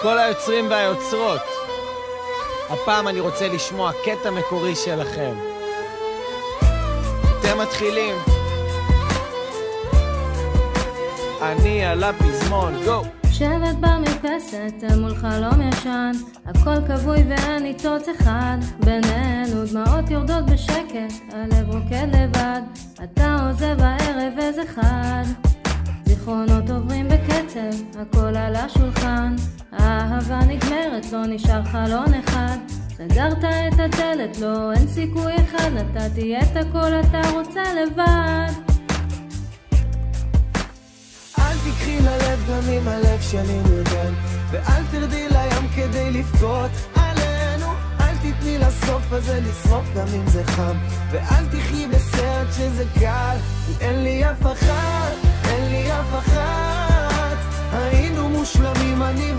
כל היוצרים והיוצרות, הפעם אני רוצה לשמוע קטע מקורי שלכם. אתם מתחילים, אני על הפזמון, גו! שבת במרפסת מול חלום ישן, הכל כבוי ואין ניצוץ אחד בינינו, דמעות יורדות בשקט, הלב רוקד לבד, אתה עוזב הערב איזה חד, זיכרונות עוברים בקצב, הכל על השולחן, האהבה נגמרת, לא נשאר חלון אחד, סגרת את הדלת, לא, אין סיכוי אחד, נתתי את הכל, אתה רוצה לבד. אל תקחי ללב גם אם הלב שלי נרגן, ואל תרדי לים כדי לבכות עלינו, אל תתני לסוף הזה לשרוף גם אם זה חם, ואל תחי בסרט שזה קל, אין לי אף אחת, אין לי אף אחת, היינו מושלמים אני